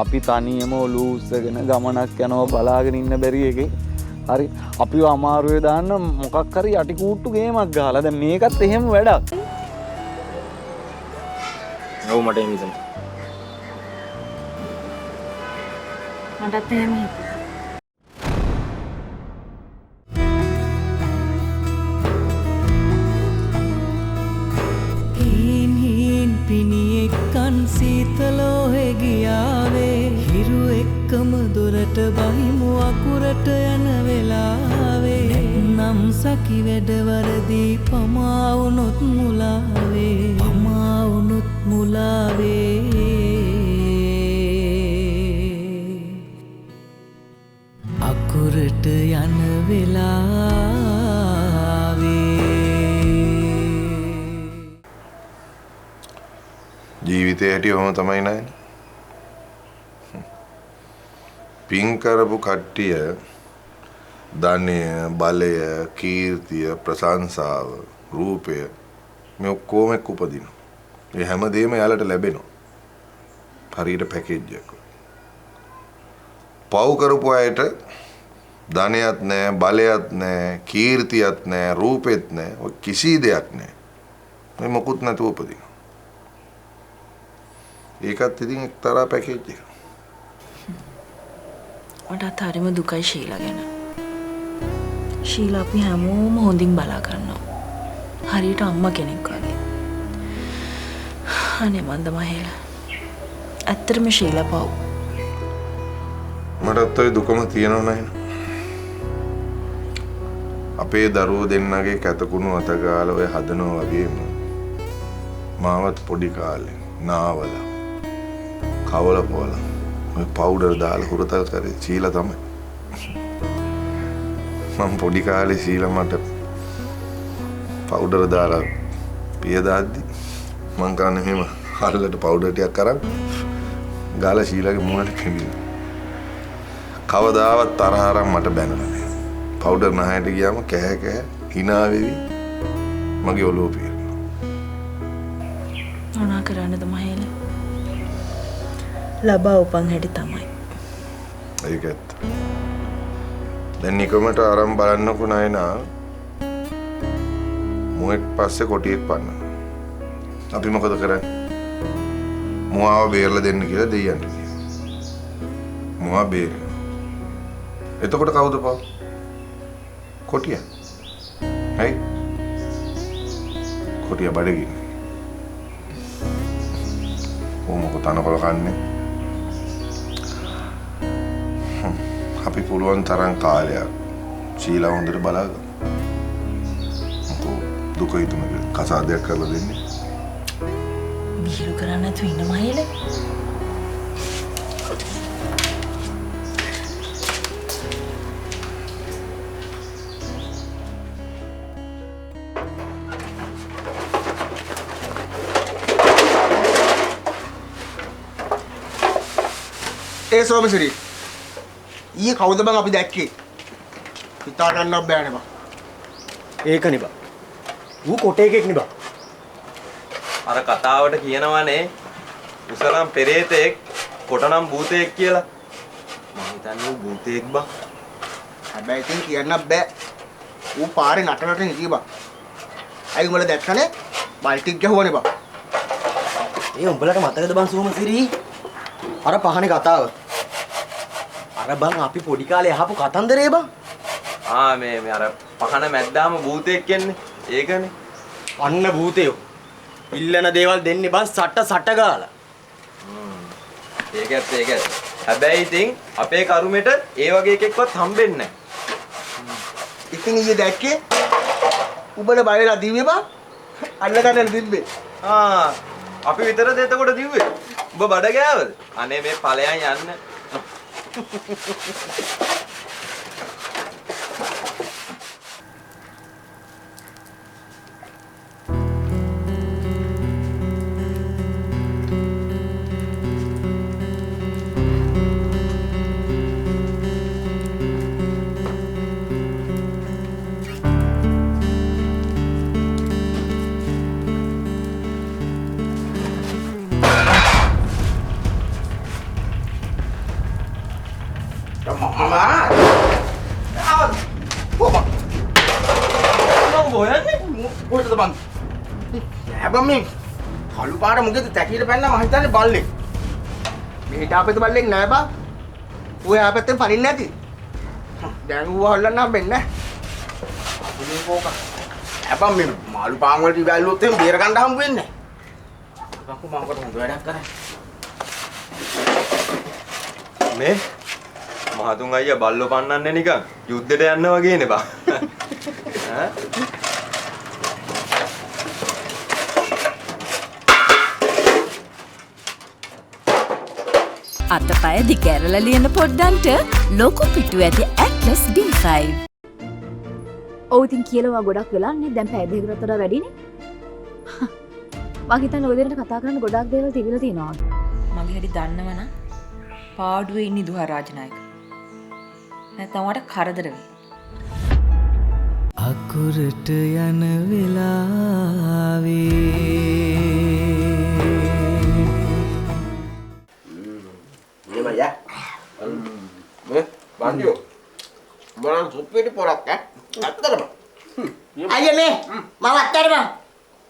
අපි තනියම ඔලුව උස්සගෙන ගමනක් යනවා බලාගෙන ඉන්න බැරි එකේ. හරි අපිව අමාරුවේ දාන්න මොකක් හරි යටි කූට්ටු ගේමක් ගහලා. දැන් මේකත් එහෙම වැඩක්. ඔව් මට එහෙම හිතෙනවා. මටත් එහෙම හිතෙනවා. පිනියෙක්කන් සීතලෝහෙ ගියාවේ හිරු එක්කම දොරට බහිමු අකුරට යන වෙලාවේ නම් සකි වැඩවරදී පමාවුනොත් මුලාවේ පමාවුනොත් මුලාවේ අකුරට යන වෙලාවේ ජීවිතේ හැටි ඔහොම තමයි නේද? පින් කරපු කට්ටිය ධනය, බලය, කීර්තිය, ප්‍රශංසාව, රූපය මේ ඔක්කොම එක්ක උපදිනවා. ඒ හැමදේම යාලට ලැබෙනවා. හරියට පැකේජ් එකක්. පව් කරපු අයට ධනයත් නැහැ, බලයත් නැහැ, කීර්තියත් නැහැ, රූපෙත් නැහැ. ඔය කිසි දෙයක් නැහැ. මේ මොකුත් නැතුව උපදිනවා. ඒකත් ඉතින් එක්තරා පැකේජ් එකක්. මටත් හරිම දුකයි ශීලා ගැන. ශීලා අපි හැමෝම හොඳින් බලා ගන්නවා. හරියට අම්මා කෙනෙක් වගේ. අනේ මන්ද මහේල. ඇත්තටම ශීලා පව්. මටත් ඔය දුකම තියෙනව නේද? අපේ දරුවෝ දෙන්නගේ කැතකුණු අත ගාලා ඔය හදනවා වගේම මාවත් පොඩි කාලේ නාවලා කවල පොල ඔය පවුඩර් දාලා හුරතල් කරේ සීලා තමයි. මම පොඩි කාලේ සීලා මට පවුඩර් දාලා පිය දාද්දි මං කන්නේ මෙහෙම හල්ලට පවුඩර් ටිකක් අරන් ගාලා සීලාගේ මූණට පෙමිණි. කවදාවත් තරහ අරන් මට බැනලා නෑ. පවුඩර් නහයට ගියාම කෑ කෑ hina වෙවි මගේ ඔළුව පීරනවා. මොනා කරන්නද මහේල? ලබා උපන් හැටි තමයි. ඒක ඇත්ත. දැන් නිකමට ආරම් බලන්නකො නයිනා. මොෙක් පස්සේ කොටියෙක් පන්නනවා. අපි මොකද කරන්නේ? මුවාව බේරලා දෙන්න කියලා දෙයියන්ට කියනවා. මුවා බේරෙනවා. එතකොට කවුද පව? කොටිය. හයි. කොටිය බඩගින්නේ. කොහොමද තනකොළ කන්නේ? අපි පුළුවන් තරම් කාලයක් ශීලා හොඳට බලාගමු. මොකෝ දුක හිතුනක කසාදයක් කරලා දෙන්නේ. බීරු කරන්න නැතුව ඉන්න මහේල. ඒ සෝමසිරි ඊයේ කවුද බං අපි දැක්කේ? හිතා ගන්නවත් බෑනේ බං. ඒකනේ බා. ඌ කොටේකෙක් නේ බා. අර කතාවට කියනවනේ උසනම් පෙරේතෙක් කොටනම් භූතයෙක් කියලා. මම හිතන්නේ ඌ භූතයෙක් බං. හැබැයි ඉතින් කියන්නත් බෑ. ඌ පාරේ නටනට හිටියේ බං. අයි උඹලා දැක්කනේ? බල්ටික් ගැහුවනේ බං. ඒ උඹලට මතකද බං සෝමසිරි? අර පහනේ කතාව. අර බං අපි පොඩි කාලේ අහපු කතන්දරේ බං. මේ අර පහන මැද්දාම භූතයෙක් කියන්නේ. ඒකනේ. අන්න භූතයෝ. ඉල්ලන දේවල් දෙන්නේ බං සට ගාලා. ඒකත්. හැබැයි ඉතින් අපේ කරුමෙට ඒ වගේ එකෙක්වත් හම්බෙන්නේ නැහැ. ඉතින් ඊයේ දැක්කේ උඹලා බයලා දිව්වේ බං. අල්ල ගන්න තිබ්බේ. අපි විතරද එතකොට දිව්වේ? ඔබ බඩ ගෑවද? අනේ මේ ඵලයන් යන්න. කොහෙද බං? හැබැයි මේ කළු පාට මුගෙද තැකියට පැනලා මම හිතන්නේ බල්ලෙක්. මෙහෙට ආපෙත බල්ලෙක් නෑ බං. ඌ එහා පැත්තෙන් පනින්න නැති. දැන් ඌව හොල්ලන්න හම්බෙන්නේ නෑ. අපුලේ කෝක. හැබැයි මේ මාළු පාන් වලට ඉවැල්ලුවොත් එහෙම බේර ගන්න හම්බ වෙන්නේ නෑ. බං මම කොට හොඳ වැඩක් කරා. මේ මහතුන් අයියා බල්ලෝ පන්නන්නේ නිකන් යුද්ධෙට යන්න වගේනේ බා. ඈ අතපය දිගැරල ලියන පොඩ්ඩන්ට ලොකු පිටු ඇති ඇට්ලස් D5. ඔව් ඉතින් කියලාවා ගොඩක් වෙලාන්නේ දැන් පැය දෙකකට වඩා වැඩිනේ. මං හිතන්නේ ඔය දෙන්නට කතා කරන්න ගොඩක් දේවල් තිබිලා තියෙනවා. මගේ හැටි දන්නවනම් පාඩුවේ ඉන්නේ දුහා රාජනායක. නැත්නම් වට කරදර වෙයි. අකුරට යන වෙලාවේ යා මේ බන්දියෝ මොනන් සුප්පිටි පොරක් ඇත්තටම අයියා මේ මම අත්තරම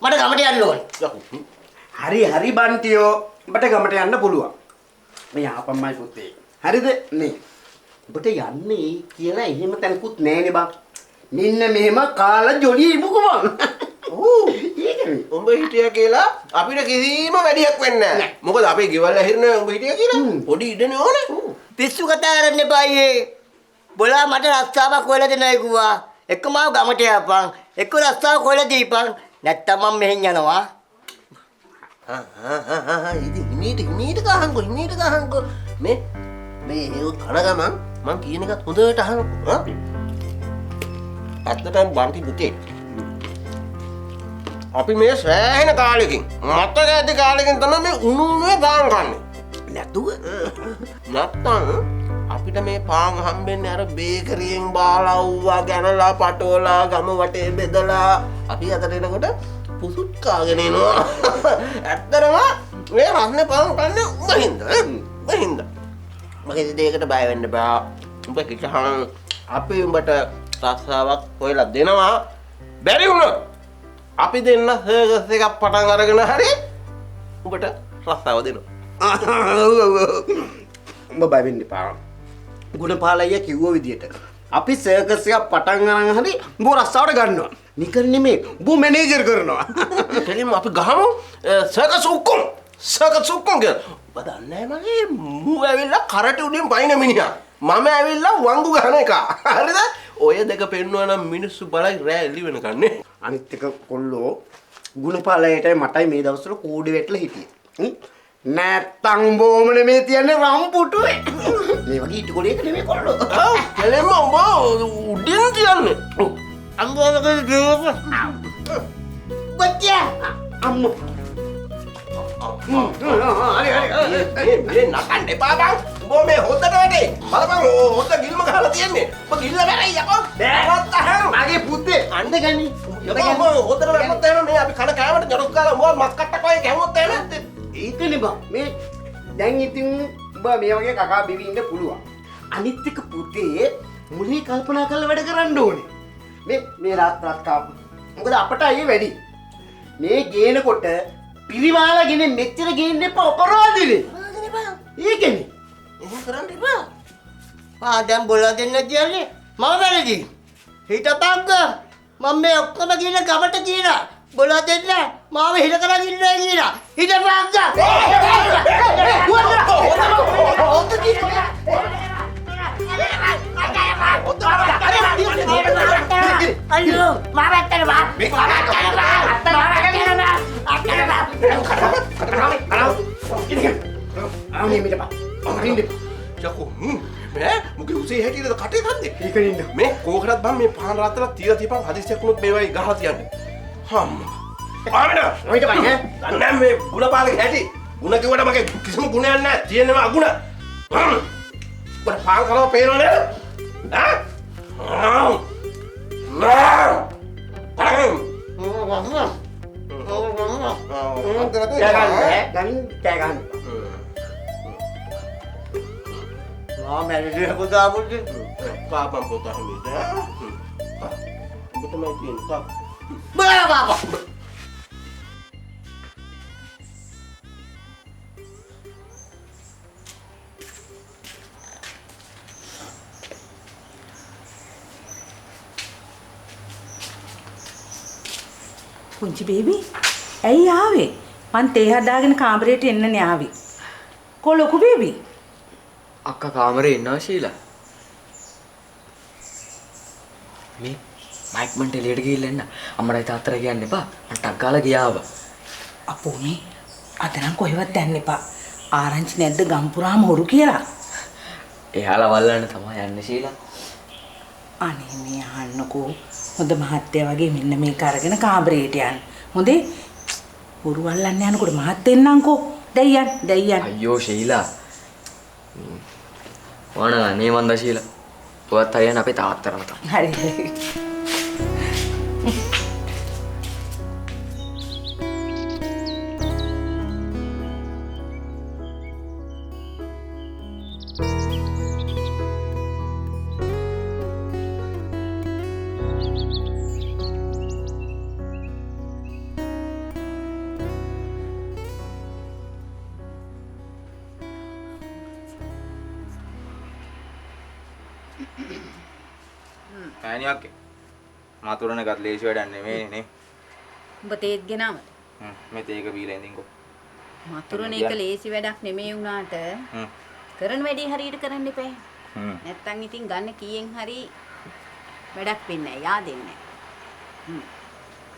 මට ගමට යන්න ඕනේ. හරි බන්තියෝ ඔබට ගමට යන්න පුළුවන්. මේ ආපම්මයි පුතේ. හරිද නේ? ඔබට යන්නේ කියලා එහෙම තැනකුත් නෑනේ බං. මෙන්න මෙහෙම කාලා ජොලි ඉමුකෝ මං. ඔව් ඒකනේ. උඹ හිටියා කියලා අපිට කිසිම වැඩියක් වෙන්නේ නෑ. මොකද අපේ ගෙවල් ඇහිරන උඹ හිටියා කියලා පොඩි ඉඩනේ ඕනේ. පිස්සු කතා කරන්න එපා අයියේ. බොලා මට රස්තාවක් හොයලා දෙන්නයි කිව්වා. එක්ක මාව ගමට යපන්. එක්ක රස්තාවක් හොයලා දීපන්. නැත්තම් මම මෙහෙන් යනවා. ඉතින් හිමීට ගහන්කෝ මේ කන ගමන් මං කියන එකත් හොඳට අහන්නකෝ. ඇත්තටම බන්ති පුතේ අපි මේ සෑහෙන කාලෙකින් මතක ඇති කාලෙකින් තමයි මේ උණුනේ පාන් කන්නේ. නැතුව නැත්තම් අපිට මේ පාන් හම්බෙන්නේ අර බේකරියෙන් බාලා වුවා ගනලා පටෝලා ගම වටේ බෙදලා අපි අතට එනකොට පුසුත් කාගෙන එනවා. ඇත්තටම මේ රස්නේ පාන් කන්නේ උඹින්ද. මගේ දෙයකට බය වෙන්න බෑ. උඹ කිචහන් අපි උඹට රස්සාවක් හොයලා දෙනවා. බැරි වුණොත් අපි දෙන්න සර්කස් එකක් පටන් අරගෙන හරි උඹට රස්සාව දෙනවා. උඹ බය වෙන්න එපා. ගුණපාලయ్య කිව්ව විදියට අපි සර්කස් එකක් පටන් අරන් හරි උඹ රස්සාවට ගන්නවා. නිකන් නෙමෙයි උඹ මැනේජර් කරනවා. එතනින්ම අපි ගහමු සර්කස් උක්කුම් කියලා. ඔබ දන්නේ මගේ මූ ඇවිල්ලා කරට උඩින් පයින් මිනිහා. මම ඇවිල්ලා වංගු ගහන එක. හරිද? ඔය දෙක පෙන්නුවා නම් මිනිස්සු බලයි රෑ එළි වෙනකන් නේ. අනිත් එක කොල්ලෝ ගුණපාලයටයි මටයි මේ දවස්වල කූඩේ වැටලා හිටියේ. නැත්තම් බොම නෙමෙයි තියන්නේ රම්පුටුවේ. මේ වගේ ඊට කොලේක නෙමෙයි කොල්ලෝ. ඔව් කෙලෙම උඹ උඩින් තියන්නේ. අම්බෝලගේ දේවස. බච්චා අම්මෝ මේ නකන්න එපා බං. උඹ මේ හොද්දට වැඩේ. බලපන් හොද්ද ගිල්ම ගහලා තියන්නේ. උඹ ගිල්ල බැරයි යකෝ. බෑවත් අහන. මගේ පුතේ අඬ ගනි. උඹ හොද්දට වැටුත් එහෙම මේ අපි කන කෑමට ජොරක් කාලා උඹ මස් කට්ටක් වගේ ගැහුවොත් එහෙම. ඒකනේ බං. මේ දැන් ඉතින් උඹ මේ වගේ කකා බිවි ඉන්න පුළුවන්. අනිත් එක පුතේ මුලින් කල්පනා කරලා වැඩ කරන්න ඕනේ. මේ රාත් කාපු. මොකද අපට අයියේ වැඩි. මේ ගේනකොට පිරිමාලාගෙන මෙච්චර ගේන්න එපා අපරාධනේ. ඒකනේ. එහෙම කරන්න එපා. දැන් බොලා දෙන්න කියන්නේ මම වැරදි. හිටපන්ක. මම මේ ඔක්කොම කියන ගමට කියලා. බොලා දෙන්න මාව හිර කරන් ඉන්නේ කියලා. හිටපන්ක. අයියෝ මාව ඇත්තට බා. මුගේ උසේ හැටියට කටේ ගන්නේ. ඒක නින්ද. මේ කෝකරත් බම් මේ පාන් රාත්‍රලා තියලා තියපන් හදිස්සියක් වුණොත් මේවයි ගහලා තියන්නේ. හම්මා. ආවෙන. ඔයිට බං ඈ. දන්නේ මේ ගුණපාලගේ හැටි. ගුණ කිව්වට මගේ කිසිම ගුණයක් නැහැ. තියෙනම අගුණ. බර පාන් කරලා පේනව නේද? ඈ? මැරෙන්නේ පුතා පුතේ. පාපම් පුතා හිමිට. ඔබ තමයි තියෙන්නේ. තා. බලා බාපා. පුංචි බේබි ඇයි ආවේ? මං තේ හදාගෙන කාමරේට එන්නනේ ආවේ. කො ලොකු බේබි? අක්කා කාමරේ ඉන්නවා ශීලා. මේ මයික් මන්ට එළියට ගිහිල්ලා එන්න. අම්මලා තාත්තලා කියන්න එපා. මං ටක් ගාලා ගියාව. අපෝ මේ අද නම් කොහෙවත් යන්න එපා. ආරංචි නැද්ද ගම්පුරාම හොරු කියලා? එයාලා වල්ලන්න තමයි යන්නේ ශීලා. අනේ මේ අහන්නකෝ. හොඳ මහත්තයා වගේ මෙන්න මේක අරගෙන කාමරේට යන්න. හොඳේ? හොරු වල්ලන්න යනකොට මහත් එන්නම්කෝ. දැන් යන්න. අයියෝ ශීලා. වණා නේ මන්ද ශීලා. ඔයත් හරියන්නේ අපේ තාත්තටම තමයි. හරි. මෑණියක්ගේ මතුරන ගත් ලේසි වැඩක් නෙමෙයි නේ. උඹ තේත් ගෙනාවද? මේ තේක බීලා ඉඳින්කෝ. මතුරන එක ලේසි වැඩක් නෙමෙයි වුණාට කරන වැඩේ හරියට කරන්න එපා. නැත්තම් ඉතින් ගන්න කීයෙන් හරි වැඩක් වෙන්නේ නැහැ. yaadෙන්නේ නැහැ.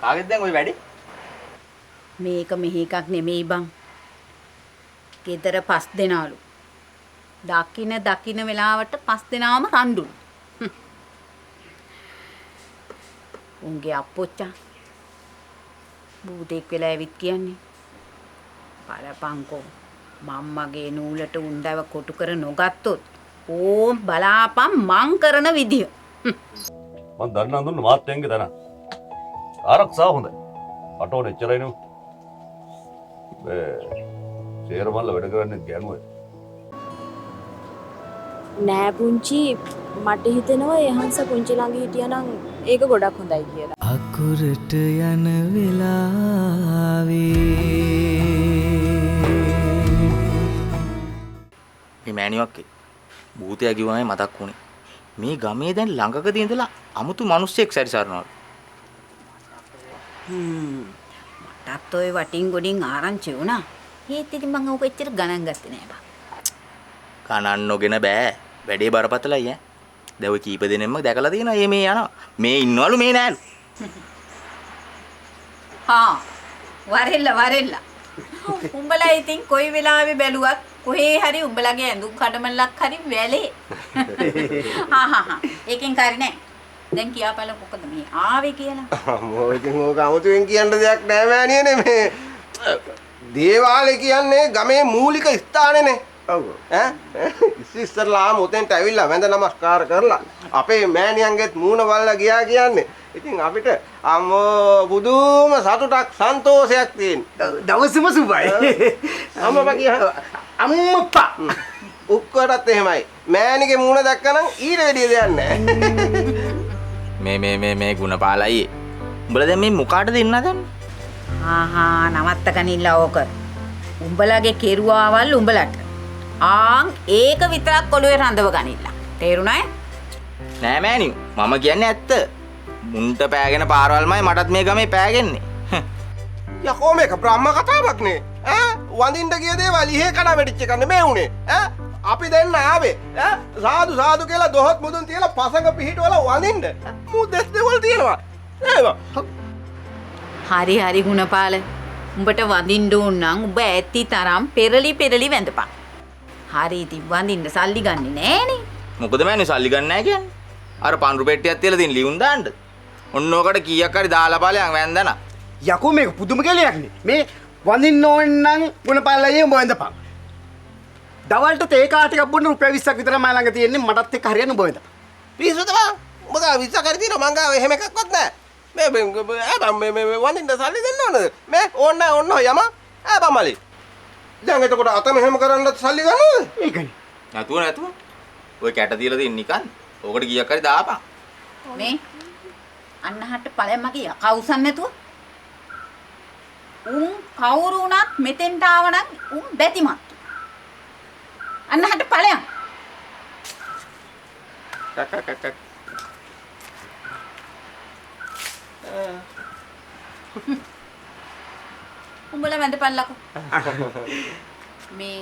කාගෙද දැන් ওই වැඩේ? මේක මෙහි එකක් නෙමෙයි බං. ගෙදර 5 දෙනාලු. දකින්න වෙලාවට 5 දෙනාම රණ්ඩුලු. උන්ගේ අප්පොච්චා බූතෙක් වෙලා ඇවිත් කියන්නේ බලපංකෝ මම්මගේ නූලට උණ්ඩව කොටු කර නොගත්තොත් ඕම් බලාපන් මං කරන විදිය මං දන්නා දුන්න මාත්‍යංගේ දන ආරක්ෂාව හොඳයි අටෝන එච්චරයි නේ සේරමල්ල වැඩ කරන්නේ ගෑනුවේ නෑ පුංචි මට හිතෙනවා එහන්ස පුංචි ළඟ හිටියනම් ඒක ගොඩක් හොඳයි කියලා. අකුරට යන වෙලාවේ මේ මෑණියක්ගේ භූතයා කිව්වම මතක් වුණේ. මේ ගමේ දැන් ළඟකදී ඉඳලා අමුතු මිනිස්සෙක් සැරිසරනවා. මටත් ඔය වටින් ගොඩින් ආරංචි වුණා. ඒත් ඉතින් මං ඕක එච්චර ගණන් ගත්තේ නෑ බං. ගණන් නොගෙන බෑ. වැඩේ බරපතලයි ඈ. දැන් ඔය කීප දෙනෙක්ම දැකලා තියෙනවා මේ යනවා. මේ ඉන්නවලු මේ නෑලු. වරෙල්ල. උඹලා ඉතින් කොයි වෙලාවෙ බැලුවත් කොහේ හරි උඹලගේ ඇඳුම් කඩමලක් හරි වැලේ. ඒකෙන් කාරි නෑ. දැන් කියාපල මොකද මේ ආවේ කියලා. අම්මෝ ඉතින් ඕක 아무තුවෙන් කියන්න දෙයක් නෑ මෑණියනේ මේ දේවාලේ කියන්නේ ගමේ මූලික ස්ථානේනේ. ඔව් ඈ ඉස්සරලා මොතෙන්ට ඇවිල්ලා වැඳ නමස්කාර කරලා අපේ මෑණියන්ගෙත් මූණ බලලා ගියා කියන්නේ. ඉතින් අපිට අම්මෝ බුදුම සතුටක් සන්තෝෂයක් තියෙන. දවසම සුබයි. අම්මා කියා අම්මප්පා උක්කටත් එහෙමයි. මෑණිගේ මූණ දැක්කනම් ඊට වැඩිය දෙයක් නැහැ. මේ ගුණපාලයි. උඹලා දැන් මේ මොකාටද එන්න හදන්නේ? නවත්ත ගනින්න ඕක. උඹලගේ කෙරුවාවල් උඹලට. ඒක විතරක් ඔළුවේ රඳව ගනින්න. තේරුණා? නෑ මෑණියෝ. මම කියන්නේ ඇත්ත. මුන්ට පෑගෙන පාරවල්මයි මටත් මේ ගමේ පෑගෙන්නේ. යකෝ මේක බ්‍රහ්ම කතාවක් නේ. ඈ වඳින්න ගිය දේවල් ඉහේ කඩ වෙටිච්ච එකක් නෙමෙයි උනේ. ඈ අපි දෙන්න ආවේ. ඈ සාදු කියලා දොහොත් මුදුන් තියලා පසඟ පිහිටවල වඳින්න. මු දෙස් දෙවල් තියෙනවා. නේද? හරි ගුණපාල. උඹට වඳින්න ඕන නම් උඹ ඇත්ති තරම් පෙරලි වැඳපන්. හරි ඉතින් වඳින්න සල්ලි ගන්නෙ නෑනේ. මොකද මෑණියෝ සල්ලි ගන්න නෑ කියන්නේ? අර පඳුරු පෙට්ටියක් තියලා තියෙන ලියුම් දාන්න. ඔන්න ඕකට කීයක් හරි දාලා ඵලයන් වැන්දන. යකෝ මේක පුදුම කෙලියක් නේ. මේ වඳින්න ඕන නම් ගුණපාලයේ උඹ වැඳපන්. දවල්ට තේ කාට ටිකක් බොන්න රුපියල් 20ක් විතර මා ළඟ තියෙන්නේ මටත් එක්ක හරියන්න උඹ වැඳපන්. පිස්සුද බං? උඹ ගාව 20ක් හරි තියෙනවා මං ගාව එහෙම එකක්වත් නැහැ. මේ වඳින්න සල්ලි දෙන්න ඕනද? මේ ඕන්න යම. බම්මලි. දැන් එතකොට අත මෙහෙම කරන්නත් සල්ලි ගන්නවද? ඒකනේ. නැතුව. ඔය කැට තියලා තියෙන නිකන්. ඕකට ගියක් හරි දාපන්. මේ අන්නහට ඵලයන් මගේ කවුසන් නැතුව. උන් කවුරු වුණත් මෙතෙන්ට ආවනම් උන් බැතිමත්. අන්නහට ඵලයන්. කක උඹලා වැඳපල්ලකෝ. මේ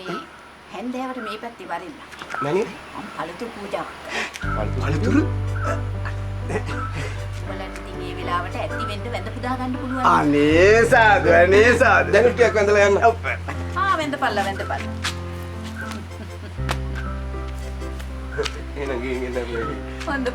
හැන්දෑවට මේ පැත්තේ වරින්න. මනේ මම පළතුරු පූජාවක් පළතුරු උඹලන්ට ඉතින් මේ වෙලාවට ඇති වෙන්න වැඳ පුදා ගන්න පුළුවන්. අනේ සාදු දැන් ටිකක් වැඳලා යන්න. වැඳපල්ලා. එන ගිහින් එන්න. හොඳයි.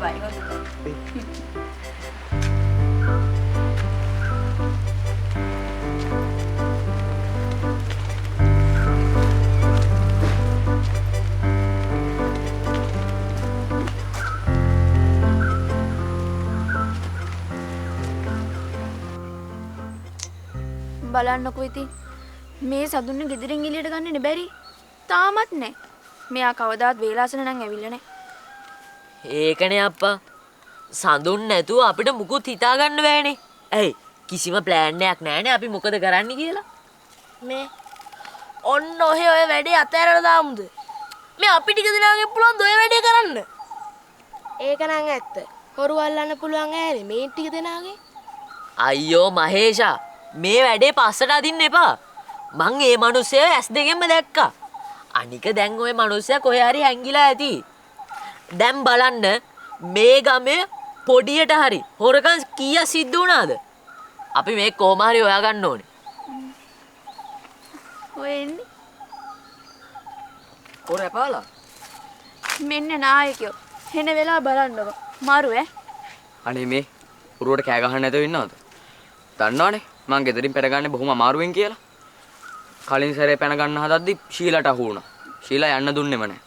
බලන්නකෝ ඉතින් මේ සතුන්ව ගෙදරින් එළියට ගන්න බැරි තාමත් නෑ. මෙයා කවදාත් වේලාසන නම් ඇවිල්ලා නෑ. ඒකනේ අප්පා. සඳුන් නැතුව අපිට මුකුත් හිතා ගන්න බෑනේ. ඇයි කිසිම ප්ලෑන් එකක් නෑනේ අපි මොකද කරන්න කියලා. මේ ඔන්න ඔය වැඩේ අතෑරලා දාමුද? මේ අපි ටික දිනාගෙන් පුළුවන් ඔය වැඩේ කරන්න. ඒක නම් ඇත්ත. හොරු අල්ලන්න පුළුවන් ඈනේ මේ ටික දිනාගෙන්. අයියෝ මහේෂා මේ වැඩේ පස්සට අදින්න එපා. මං ඒ මිනිස්සයා ඇස් දෙකෙන්ම දැක්කා. අනික දැන් ওই මිනිස්සයා කොහේ හරි හැංගිලා ඇති. දැන් බලන්න මේ ගමේ පොඩියට හරි හොරකම් කීයක් සිද්ධ වුණාද? අපි මේ කොහොම හරි හොයාගන්න ඕනේ. හොයන්නේ. කොරපාලා. මෙන්න නායකයෝ. හෙන වෙලා බලන්නකො. මාරු ඈ. අනේ මේ උරුවට කෑ ගහන්න නැතුව ඉන්නවද? දන්නවනේ මං ගෙදරින් පැන ගන්නේ බොහොම අමාරුවෙන් කියලා. කලින් සැරේ පැන ගන්න හදද්දි ශීලාට අහු වුණා. ශීලා යන්න දුන්නෙම නැහැ.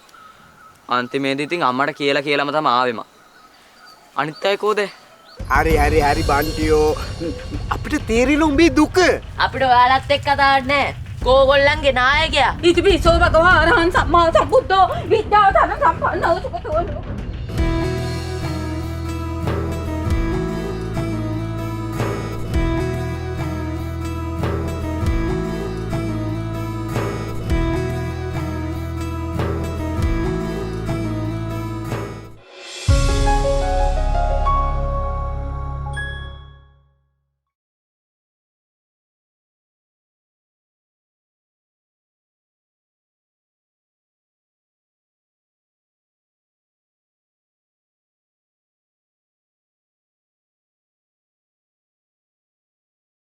අන්තිමේදී ඉතින් අම්මට කියලාම තමයි ආවෙම. අනිත් අය කොහෙද? හරි බන්ටියෝ. අපිට තේරෙන උඹේ දුක. අපිට ඔයාලත් එක්ක කතාවක් නැහැ. කෝගොල්ලන්ගේ නායකයා. ඉතිපි සෝබකව අරහන් සම්මා සම්බුද්ධෝ විද්‍යාව ධන සම්පන්නව සුඛතෝ